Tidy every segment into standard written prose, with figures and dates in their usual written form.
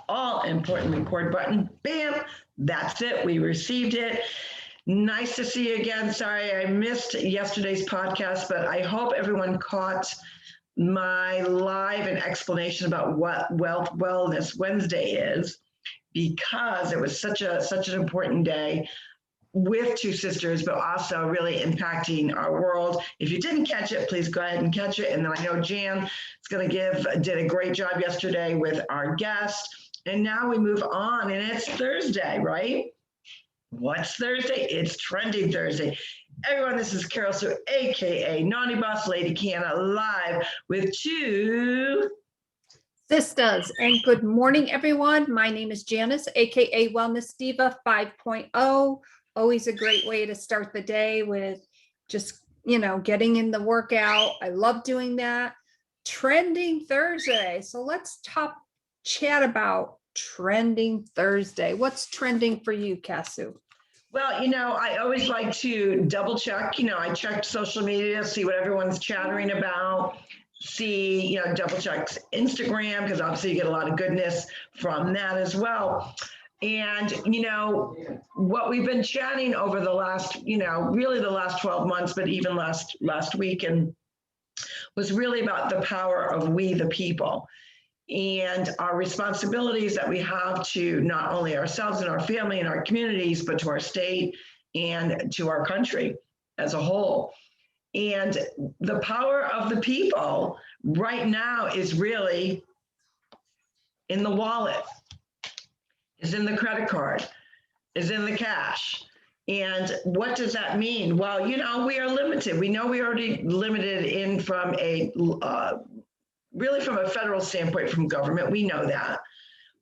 All important record button. Bam, that's it. We received it. Nice to see you again. Sorry I missed yesterday's podcast, but I hope everyone caught my live and explanation about what Wellness Wednesday is, because it was such an important day with Two Sisters, but also really impacting our world. If you didn't catch it, please go ahead and catch it. And then I know Jan is going to did a great job yesterday with our guest. And now we move on, and it's Thursday, right? What's Thursday? It's Trending Thursday. Everyone, this is Carol Sue, aka Naughty Boss Lady Canna, live with Two Sistas, and good morning, everyone. My name is Janice, aka Wellness Diva 5.0. Always a great way to start the day with just, getting in the workout. I love doing that. Trending Thursday. So let's chat about Trending Thursday. What's trending for you, Kasu? Well, I always like to double check. I checked social media, see what everyone's chattering about, see, double check Instagram, because obviously you get a lot of goodness from that as well. And, what we've been chatting over the last, really the last 12 months, but even last week, and was really about the power of we the people and our responsibilities that we have to not only ourselves and our family and our communities, but to our state and to our country as a whole. And the power of the people right now is really in the wallet, is in the credit card, is in the cash. And what does that mean? Well, we are limited. We know we already limited in from really from a federal standpoint from government. We know that.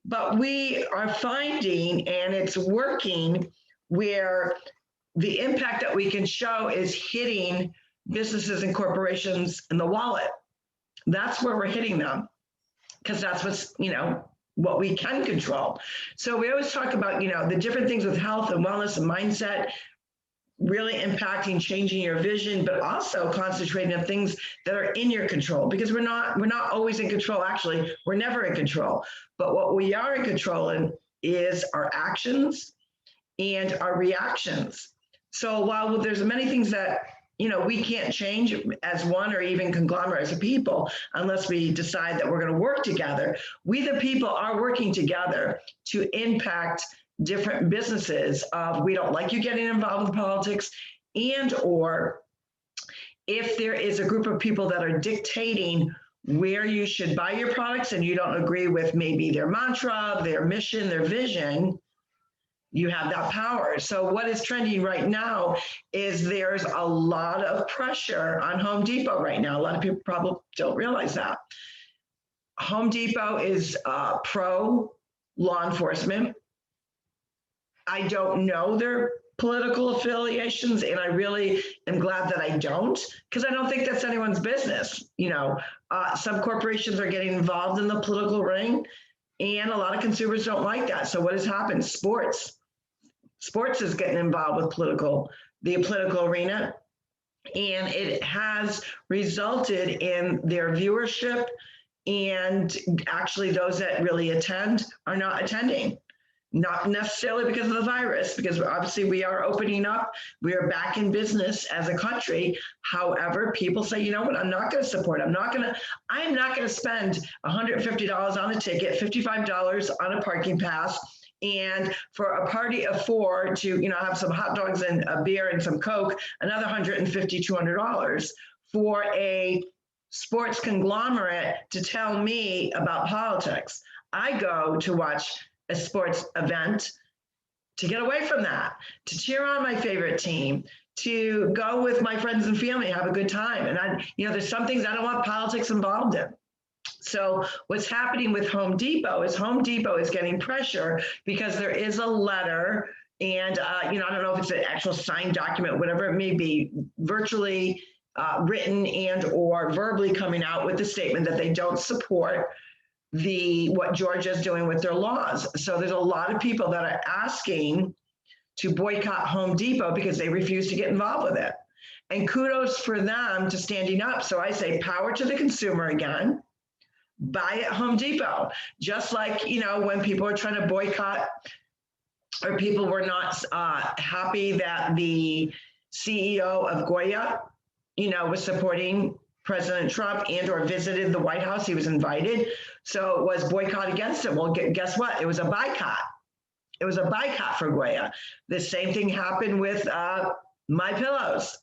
But we are finding, and it's working, where the impact that we can show is hitting businesses and corporations in the wallet. That's where we're hitting them, because that's what's, what we can control. So we always talk about, the different things with health and wellness and mindset, really impacting, changing your vision, but also concentrating on things that are in your control, because we're not always in control. Actually, we're never in control. But what we are in control in is our actions and our reactions. So while there's many things that we can't change as one or even conglomerate as a people unless we decide that we're going to work together. We, the people, are working together to impact different businesses. We don't like you getting involved with politics, and or if there is a group of people that are dictating where you should buy your products and you don't agree with maybe their mantra, their mission, their vision, you have that power. So what is trending right now is there's a lot of pressure on Home Depot right now. A lot of people probably don't realize that. Home Depot is pro law enforcement. I don't know their political affiliations, and I really am glad that I don't, because I don't think that's anyone's business. Some corporations are getting involved in the political ring, and a lot of consumers don't like that. So what has happened? Sports is getting involved with the political arena, and it has resulted in their viewership, and actually those that really attend are not attending. Not necessarily because of the virus, because obviously we are opening up, we are back in business as a country. However, people say, you know what, I'm not going to support. I'm not going to spend $150 on a ticket, $55 on a parking pass, and for a party of four to, have some hot dogs and a beer and some Coke, another $150, $200 for a sports conglomerate to tell me about politics. I go to watch a sports event to get away from that, to cheer on my favorite team, to go with my friends and family, have a good time. And there's some things I don't want politics involved in. So what's happening with Home Depot is getting pressure because there is a letter, and I don't know if it's an actual signed document, whatever it may be, virtually written and or verbally coming out with the statement that they don't support what Georgia is doing with their laws. So there's a lot of people that are asking to boycott Home Depot because they refuse to get involved with it. And kudos for them to standing up. So I say power to the consumer again. buy at Home Depot. Just like, you know, when people are trying to boycott, or people were not happy that the CEO of Goya, you know, was supporting President Trump and or visited the White House. He was invited. So it was boycott against it. Well, guess what? It was a boycott. It was a boycott for Goya. The same thing happened with My Pillows.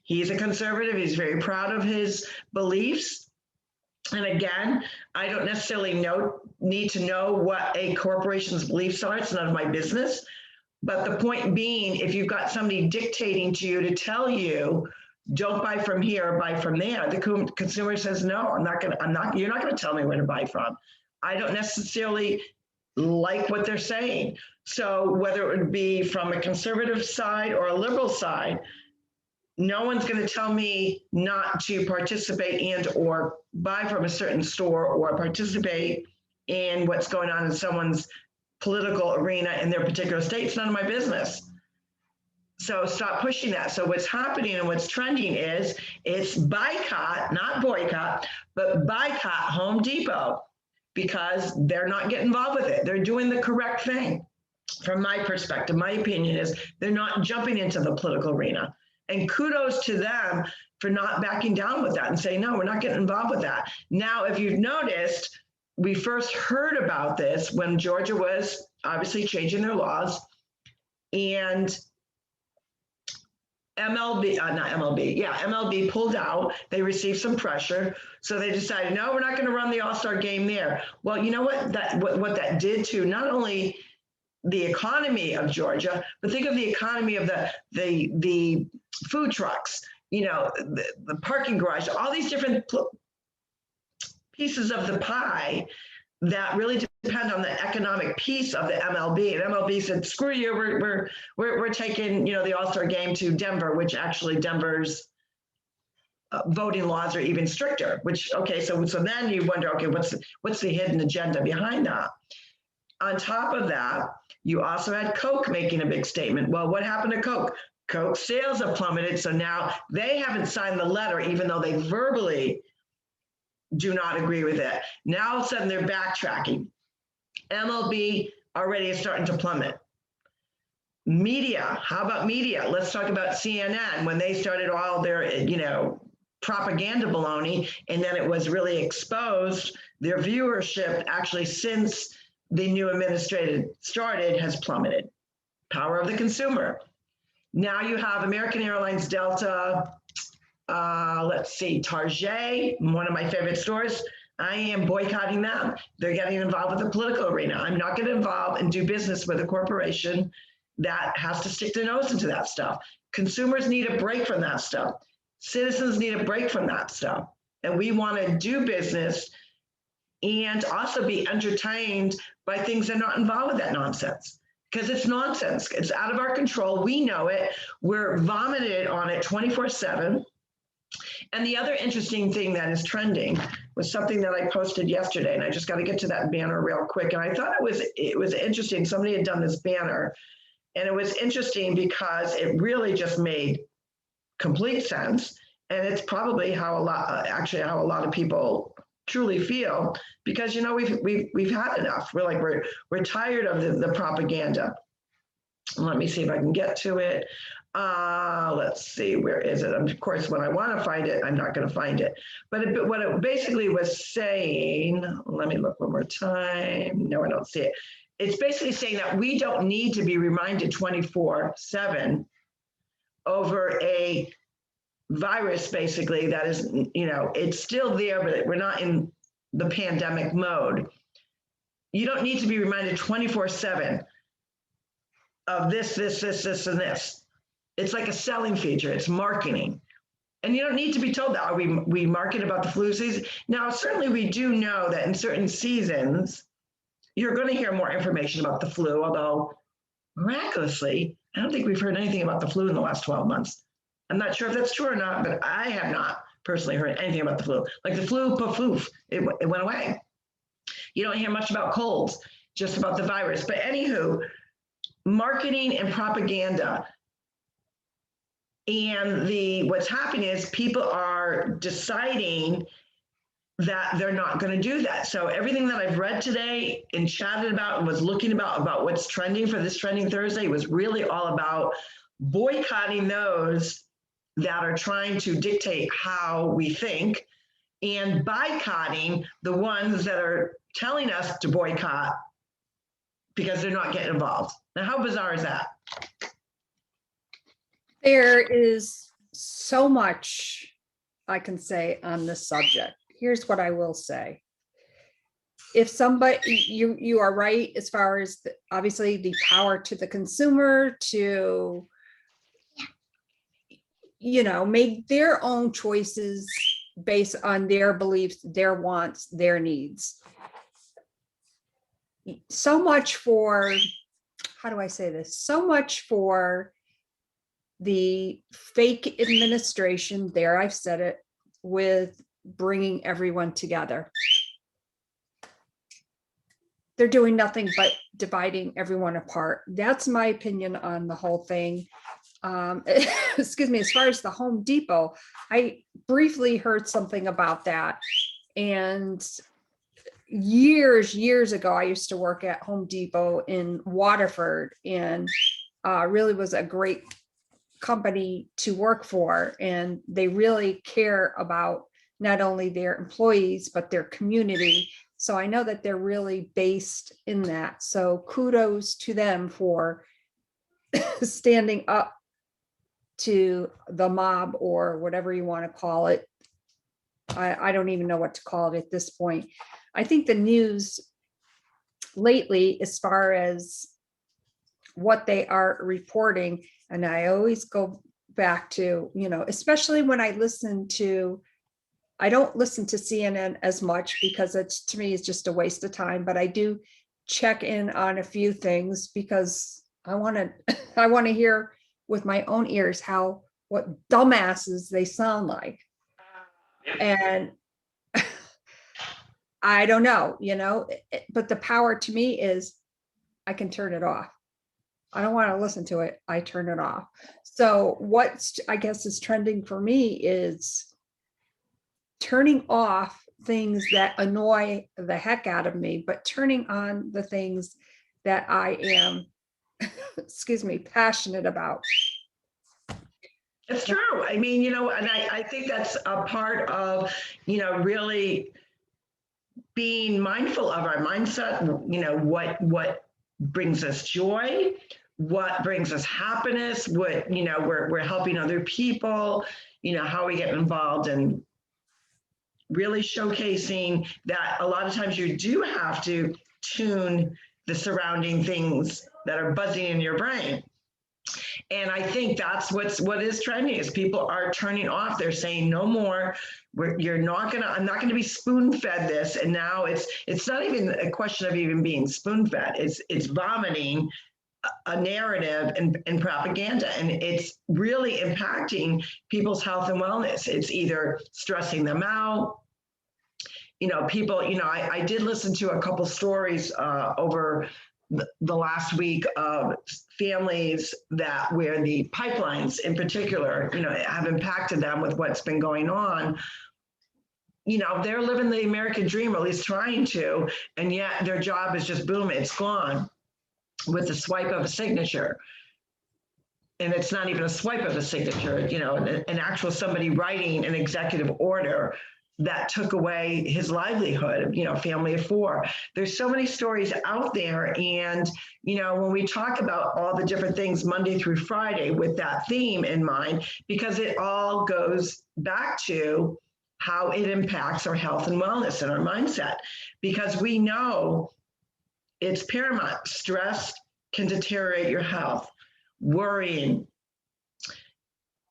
He's a conservative. He's very proud of his beliefs. And again, I don't necessarily need to know what a corporation's beliefs are. It's none of my business. But the point being, if you've got somebody dictating to you to tell you, don't buy from here, buy from there, the consumer says, no, you're not going to tell me where to buy from. I don't necessarily like what they're saying. So whether it would be from a conservative side or a liberal side, no one's going to tell me not to participate and or buy from a certain store or participate in what's going on in someone's political arena in their particular state. It's none of my business. So stop pushing that. So what's happening and what's trending is it's boycott, not boycott, but boycott Home Depot, because they're not getting involved with it. They're doing the correct thing. From my perspective, my opinion is they're not jumping into the political arena. And kudos to them for not backing down with that and saying, no, we're not getting involved with that. Now, if you've noticed, we first heard about this when Georgia was obviously changing their laws, and MLB pulled out. They received some pressure, so they decided, no, we're not going to run the All-Star game there. Well, you know what that did to not only the economy of Georgia, but think of the economy of the food trucks, you know, the parking garage, all these different pieces of the pie that really depend on the economic piece of the MLB. And MLB said, screw you, we're taking, you know, the All-Star game to Denver, which actually Denver's voting laws are even stricter, which, okay, so then you wonder, okay, what's the hidden agenda behind that? On top of that, you also had Coke making a big statement. Well, what happened to Coke? Coke sales have plummeted, so now they haven't signed the letter, even though they verbally do not agree with it. Now all of a sudden they're backtracking. MLB already is starting to plummet. Media, how about media? Let's talk about CNN when they started all their, you know, propaganda baloney, and then it was really exposed. Their viewership actually since the new administration started has plummeted. Power of the consumer. Now you have American Airlines, Delta, let's see, Target, one of my favorite stores. I am boycotting them. They're getting involved with the political arena. I'm not going to involve and do business with a corporation that has to stick their nose into that stuff. Consumers need a break from that stuff. Citizens need a break from that stuff. And we want to do business and also be entertained by things that are not involved with that nonsense. Because it's nonsense. It's out of our control. We know it. We're vomited on it 24/7. And the other interesting thing that is trending was something that I posted yesterday, and I just got to get to that banner real quick. And I thought it was interesting. Somebody had done this banner, and it was interesting because it really just made complete sense. And it's probably how a lot of people truly feel, because, you know, we've had enough. We're tired of the propaganda. Let me see if I can get to it. Let's see, where is it? Of course, when I want to find it, I'm not going to find it. But what it basically was saying, let me look one more time. No, I don't see it. It's basically saying that we don't need to be reminded 24/7 over a virus, basically, that is, you know, it's still there, but we're not in the pandemic mode. You don't need to be reminded 24/7 of this, and this. It's like a selling feature. It's marketing. And you don't need to be told that. We market about the flu season. Now, certainly we do know that in certain seasons, you're going to hear more information about the flu, although miraculously, I don't think we've heard anything about the flu in the last 12 months. I'm not sure if that's true or not, but I have not personally heard anything about the flu. Like the flu, poof, it went away. You don't hear much about colds, just about the virus. But anywho, marketing and propaganda. And what's happening is people are deciding that they're not going to do that. So everything that I've read today and chatted about and was looking about what's trending for this Trending Thursday was really all about boycotting those that are trying to dictate how we think and boycotting the ones that are telling us to boycott because they're not getting involved. Now, how bizarre is that? There is so much I can say on this subject. Here's what I will say. If somebody, you are right as far as obviously the power to the consumer to, make their own choices based on their beliefs, their wants, their needs. So much for, how do I say this? So much for the fake administration there, I've said it, with bringing everyone together. They're doing nothing but dividing everyone apart. That's my opinion on the whole thing. Excuse me, as far as the Home Depot, I briefly heard something about that. And years ago, I used to work at Home Depot in Waterford, and really was a great company to work for. And they really care about not only their employees, but their community. So I know that they're really based in that. So kudos to them for standing up to the mob, or whatever you want to call it. I don't even know what to call it at this point. I think the news lately, as far as what they are reporting, and I always go back to, especially when I don't listen to CNN as much, because it's, to me, it's just a waste of time, but I do check in on a few things because I want to hear with my own ears what dumbasses they sound like. And I don't know, but the power to me is I can turn it off. I don't want to listen to it. I turn it off. So what's, I guess, is trending for me is turning off things that annoy the heck out of me, but turning on the things that I am, excuse me, passionate about. It's true. I mean, and I think that's a part of, really being mindful of our mindset, what brings us joy, what brings us happiness, what, we're helping other people, how we get involved in really showcasing that a lot of times you do have to tune the surrounding things that are buzzing in your brain. And I think that's what is trending is people are turning off. They're saying no more. I'm not gonna be spoon-fed this. And now it's not even a question of even being spoon-fed. It's vomiting a narrative and propaganda, and it's really impacting people's health and wellness. It's either stressing them out. People, I did listen to a couple stories over the last week of families where the pipelines in particular, have impacted them with what's been going on. They're living the American dream, or at least trying to, and yet their job is just boom, it's gone with the swipe of a signature. And it's not even a swipe of a signature, an actual somebody writing an executive order that took away his livelihood, family of four. There's so many stories out there. And, when we talk about all the different things Monday through Friday with that theme in mind, because it all goes back to how it impacts our health and wellness and our mindset, because we know it's paramount. Stress can deteriorate your health. Worrying,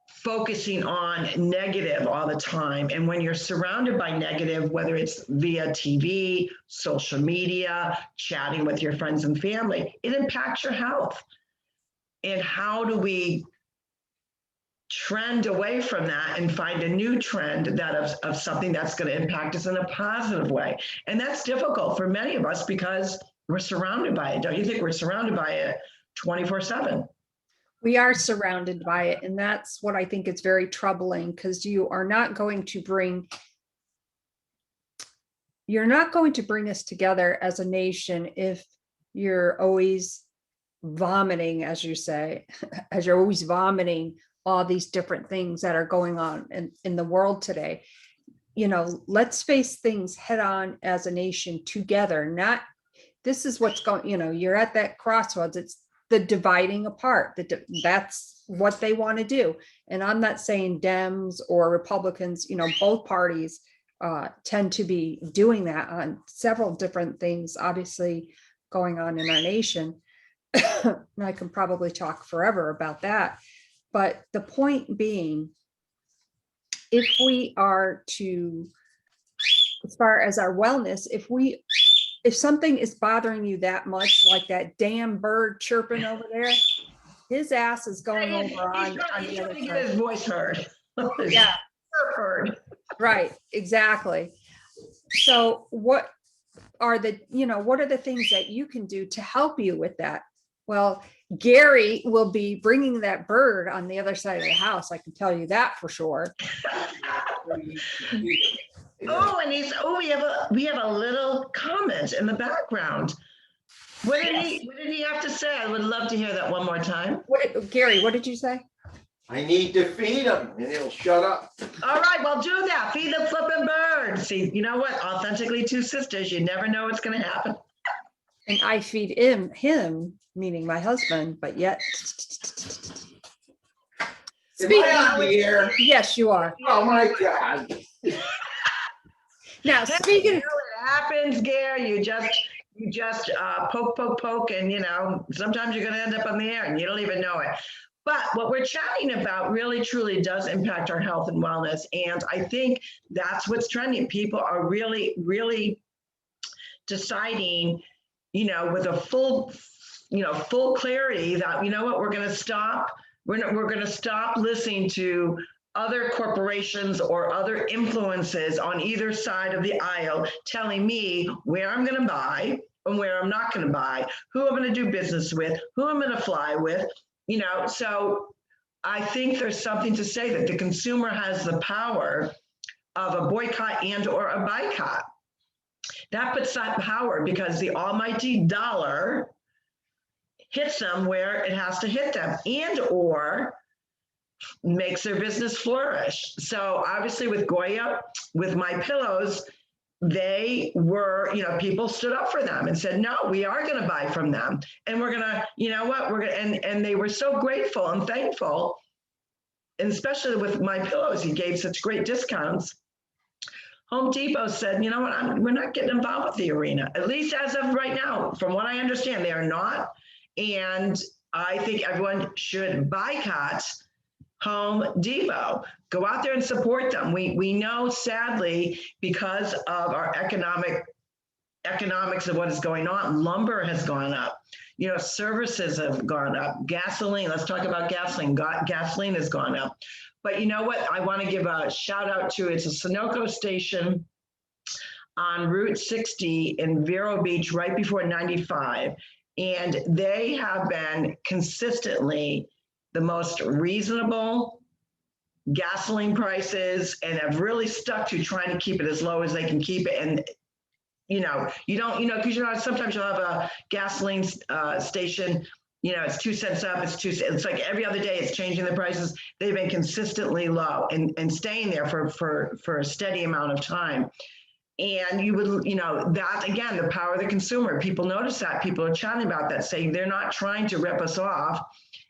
focusing on negative all the time. And when you're surrounded by negative, whether it's via TV, social media, chatting with your friends and family, it impacts your health. And how do we trend away from that and find a new trend of something that's going to impact us in a positive way? And that's difficult for many of us because we're surrounded by it. Don't you think we're surrounded by it 24/7? We are surrounded by it. And that's what I think is very troubling, because you are not going to bring you're not going to bring us together as a nation if you're always vomiting, as you say, as you're always vomiting all these different things that are going on in the world today. Let's face things head on as a nation together. Not, this is what's going, you're at that crossroads. It's the dividing apart. That's what they want to do. And I'm not saying Dems or Republicans, both parties tend to be doing that on several different things, obviously going on in our nation. And I can probably talk forever about that. But the point being, if we are to, as far as our wellness, if something is bothering you that much, like that damn bird chirping over there, his ass is going over on the other trying to get side. his voice heard. Yeah, Heard. right, exactly. So what are the things that you can do to help you with that? Well, Gary will be bringing that bird on the other side of the house. I can tell you that for sure. Oh, and we have a little comment in the background. What did he have to say? I would love to hear that one more time. Gary, what did you say? I need to feed him and he'll shut up. All right, well, do that. Feed the flipping bird. See, you know what? Authentically Two Sisters, you never know what's going to happen. And I feed him, meaning my husband, but yet. Am I on the air? Yes, you are. Oh my God. Now, speaking. It happens, Gary. You just poke, and sometimes you're going to end up on the air and you don't even know it. But what we're chatting about really truly does impact our health and wellness. And I think that's what's trending. People are really, really deciding, with a full clarity that, we're going to stop. We're going to stop listening to other corporations or other influences on either side of the aisle telling me where I'm going to buy and where I'm not going to buy, who I'm going to do business with, who I'm going to fly with. So I think there's something to say that the consumer has the power of a boycott and or a buycott. That puts that power because the almighty dollar hits them where it has to hit them and or makes their business flourish. So obviously with Goya, with My Pillows, they were, people stood up for them and said, no, we are going to buy from them. And we're going to, and they were so grateful and thankful. And especially with My Pillows, he gave such great discounts. Home Depot said, we're not getting involved with the arena, at least as of right now. From what I understand, they are not. And I think everyone should boycott Home Depot. Go out there and support them. We know, sadly, because of our economics of what is going on, lumber has gone up. Services have gone up. Gasoline, let's talk about gasoline. Gasoline has gone up. But you know what? I want to give a shout out to, it's a Sunoco station on Route 60 in Vero Beach, right before 95. And they have been consistently the most reasonable gasoline prices and have really stuck to trying to keep it as low as they can keep it. And, you don't, because, sometimes you'll have a gasoline station, it's 2 cents up, it's like every other day it's changing the prices. They've been consistently low and staying there for a steady amount of time. And you would, that again, the power of the consumer, people notice that, people are chatting about that, saying they're not trying to rip us off.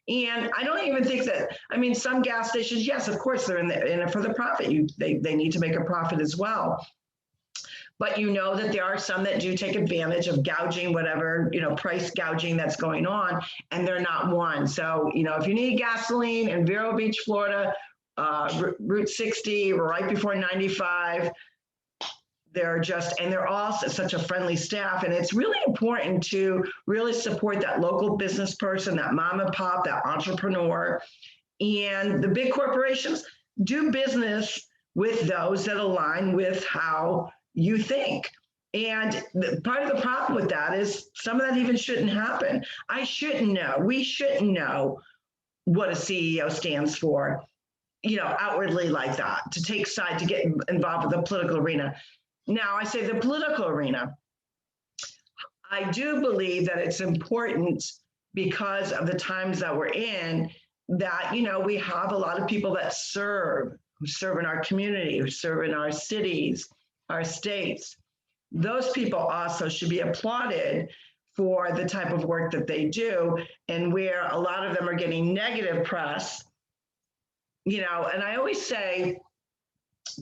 And I don't even think that, some gas stations, yes, of course, they're in it for the profit. They need to make a profit as well. But that there are some that do take advantage of gouging, whatever, price gouging that's going on, and they're not one. So, if you need gasoline in Vero Beach, Florida, Route 60, right before 95, they're all such a friendly staff. And it's really important to really support that local business person, that mom and pop, that entrepreneur. And the big corporations do business with those that align with how you think. And part of the problem with that is some of that even shouldn't happen. We shouldn't know what a CEO stands for, outwardly like that, to take side, to get involved with the political arena. Now, I say the political arena. I do believe that it's important because of the times that we're in that, we have a lot of people that who serve in our community, who serve in our cities, our states. Those people also should be applauded for the type of work that they do, and where a lot of them are getting negative press, and I always say,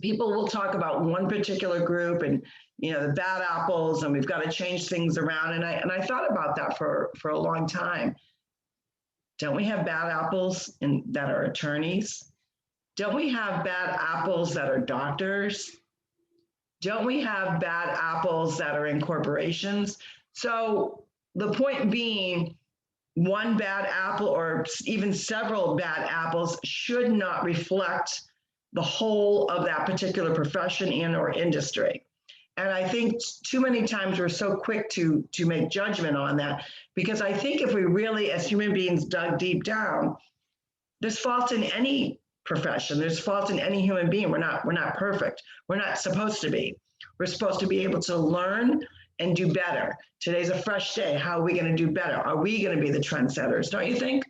people will talk about one particular group and, the bad apples, and we've got to change things around. And I thought about that for a long time. Don't we have bad apples that are attorneys? Don't we have bad apples that are doctors? Don't we have bad apples that are in corporations? So the point being, one bad apple or even several bad apples should not reflect the whole of that particular profession and or industry. And I think too many times we're so quick to make judgment on that, because I think if we really, as human beings, dug deep down, there's fault in any profession. There's fault in any human being. We're not perfect. We're not supposed to be. We're supposed to be able to learn and do better. Today's a fresh day. How are we going to do better? Are we going to be the trendsetters? Don't you think?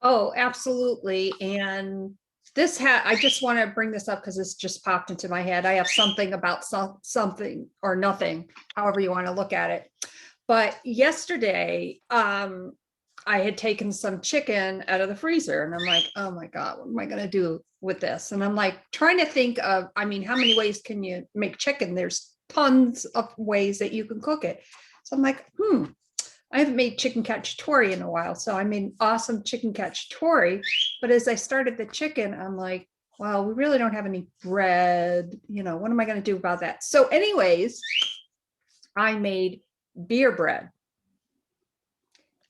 Oh, absolutely. And I just want to bring this up because this just popped into my head. I have something about something or nothing, however you want to look at it. But yesterday, I had taken some chicken out of the freezer, and I'm like, oh my God, what am I going to do with this? And I'm like trying to think of, how many ways can you make chicken? There's tons of ways that you can cook it. So I'm like, I haven't made chicken cacciatore in a while. So I made awesome chicken cacciatore. But as I started the chicken, I'm like, well, we really don't have any bread. What am I going to do about that? So anyways, I made beer bread.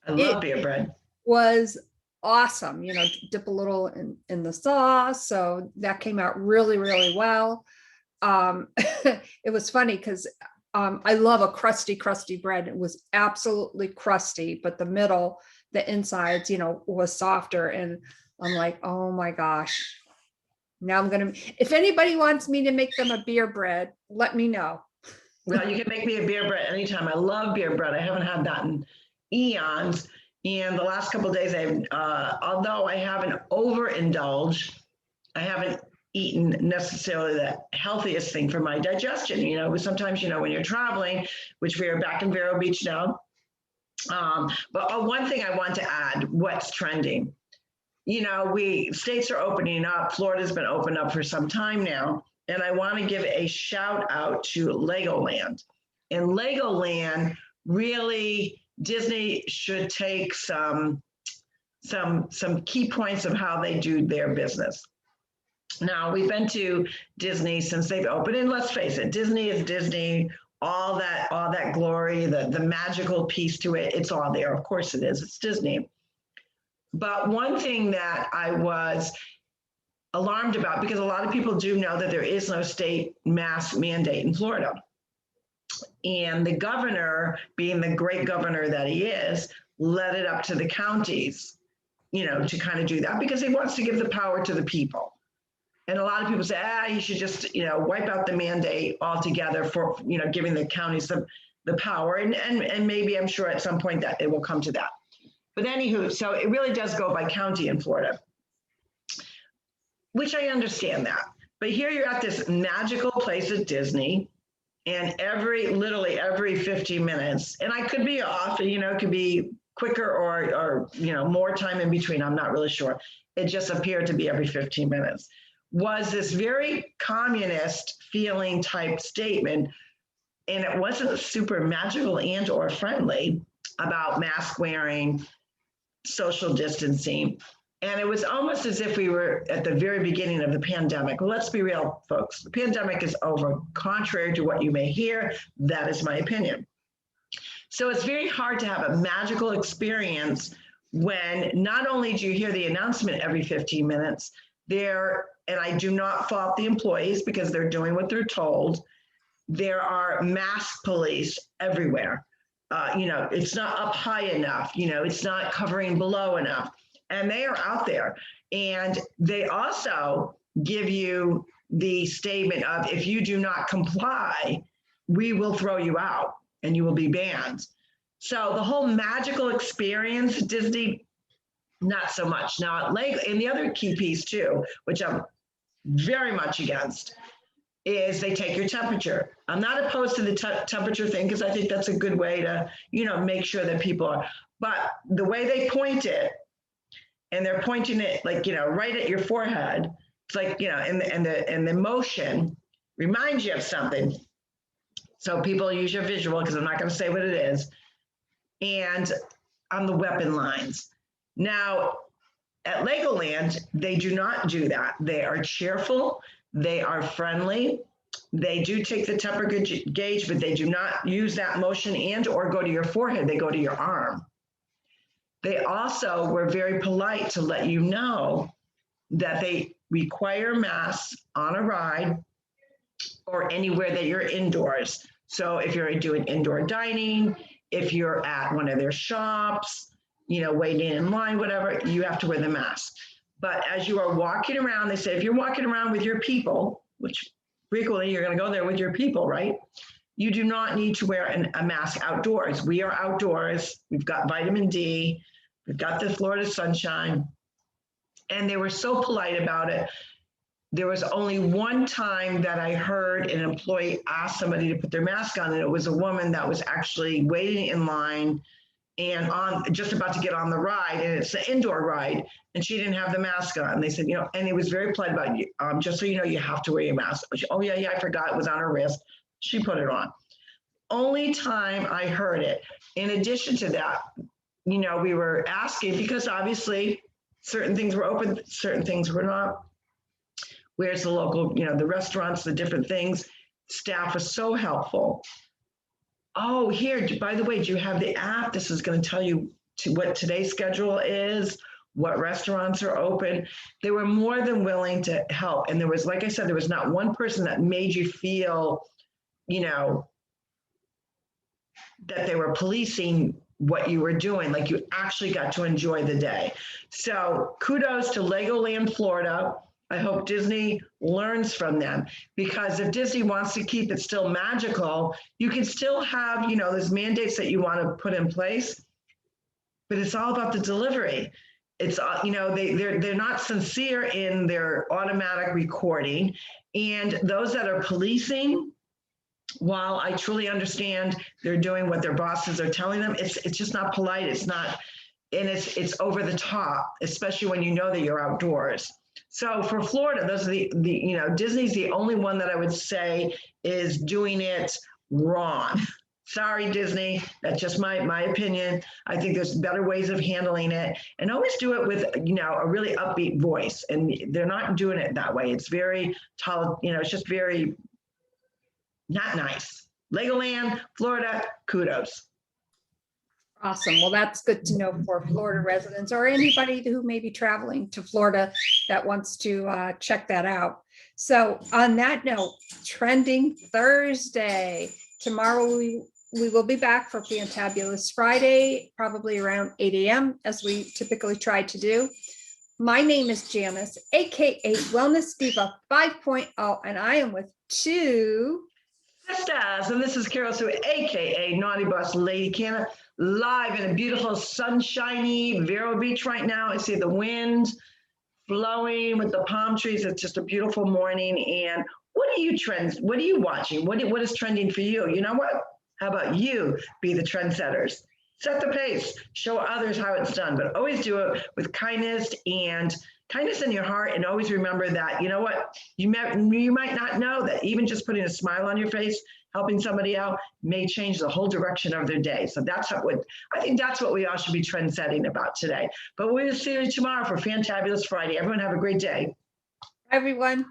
I love beer bread. Was awesome. Dip a little in the sauce. So that came out really, really well. It was funny because I love a crusty bread. It was absolutely crusty, but the middle, the insides, was softer. And I'm like, oh my gosh. Now if anybody wants me to make them a beer bread, let me know. Well, you can make me a beer bread anytime. I love beer bread. I haven't had that in eons. And the last couple of days, although I haven't overindulged, I haven't eaten necessarily the healthiest thing for my digestion. Sometimes, when you're traveling, which we are back in Vero Beach now. But one thing I want to add, what's trending. States are opening up. Florida's been opened up for some time now. And I want to give a shout out to Legoland. In Legoland, really, Disney should take some key points of how they do their business. Now, we've been to Disney since they've opened, and let's face it, Disney is Disney. All that glory, the magical piece to it, it's all there. Of course it is. It's Disney. But one thing that I was alarmed about, because a lot of people do know that there is no state mask mandate in Florida. And the governor, being the great governor that he is, let it up to the counties, to kind of do that, because he wants to give the power to the people. And a lot of people say, you should just, wipe out the mandate altogether for, giving the counties the power. And maybe, I'm sure at some point that it will come to that. But anywho, so it really does go by county in Florida, which I understand that. But here you're at this magical place at Disney, and literally every 15 minutes, and I could be off, it could be quicker or more time in between, I'm not really sure. It just appeared to be every 15 minutes. Was this very communist feeling type statement, and it wasn't super magical and or friendly about mask wearing, social distancing. And it was almost as if we were at the very beginning of the pandemic. Well, let's be real, folks. The pandemic is over. Contrary to what you may hear, that is my opinion. So it's very hard to have a magical experience when not only do you hear the announcement every 15 minutes, and I do not fault the employees because they're doing what they're told, there are mask police everywhere. It's not up high enough, it's not covering below enough. And they are out there, and they also give you the statement of, if you do not comply, we will throw you out and you will be banned. So the whole magical experience, Disney, not so much. Now, and the other key piece too, which I'm very much against, is they take your temperature. I'm not opposed to the temperature thing because I think that's a good way to, make sure that people are, but the way they point it, and they're pointing it like, right at your forehead, it's like, and the motion reminds you of something. So people use your visual, because I'm not going to say what it is, and on the weapon lines. Now, at Legoland, they do not do that. They are cheerful. They are friendly. They do take the temperature gauge, but they do not use that motion and or go to your forehead. They go to your arm. They also were very polite to let you know that they require masks on a ride or anywhere that you're indoors. So if you're doing indoor dining, if you're at one of their shops, waiting in line, whatever, you have to wear the mask. But as you are walking around, they say, if you're walking around with your people, which frequently you're going to go there with your people, right? You do not need to wear a mask outdoors. We are outdoors. We've got vitamin D. We've got the Florida sunshine. And they were so polite about it. There was only one time that I heard an employee ask somebody to put their mask on, and it was a woman that was actually waiting in line and just about to get on the ride, and it's an indoor ride, and she didn't have the mask on. They said, and it was very polite about you. Just so you know, you have to wear your mask. Oh yeah, I forgot it was on her wrist. She put it on. Only time I heard it. In addition to that, we were asking, because obviously certain things were open, certain things were not. Where's the local, the restaurants, the different things. Staff was so helpful. Oh, here, by the way, do you have the app? This is going to tell you what today's schedule is, what restaurants are open. They were more than willing to help. And there was, like I said, there was not one person that made you feel, that they were policing what you were doing, like you actually got to enjoy the day. So kudos to Legoland, Florida. I hope Disney learns from them, because if Disney wants to keep it still magical, you can still have, those mandates that you want to put in place, but it's all about the delivery. It's, they're not sincere in their automatic recording, and those that are policing, while I truly understand they're doing what their bosses are telling them, it's just not polite. It's not, and it's over the top, especially when you know that you're outdoors. So for Florida, those are the Disney's the only one that I would say is doing it wrong. Sorry, Disney, that's just my opinion. I think there's better ways of handling it, and always do it with, a really upbeat voice, and they're not doing it that way. It's very, it's just very not nice. Legoland, Florida, kudos. Awesome. Well, that's good to know for Florida residents or anybody who may be traveling to Florida that wants to check that out. So on that note, Trending Thursday. Tomorrow we will be back for Fantabulous Friday, probably around 8 a.m. as we typically try to do. My name is Janice, aka Wellness Diva 5.0, and I am with TwoSistas, and this is Carol Sue, aka Naughty Boss Lady Canna, live in a beautiful sunshiny Vero Beach right now. I see the wind flowing with the palm trees. It's just a beautiful morning. And what are you watching? What is trending for you? You know what? How about you be the trendsetters? Set the pace, show others how it's done, but always do it with kindness and kindness in your heart. And always remember that, you know what, you might not know that even just putting a smile on your face, helping somebody out may change the whole direction of their day. So I think that's what we all should be trend setting about today. But we'll see you tomorrow for Fantabulous Friday. Everyone have a great day. everyone.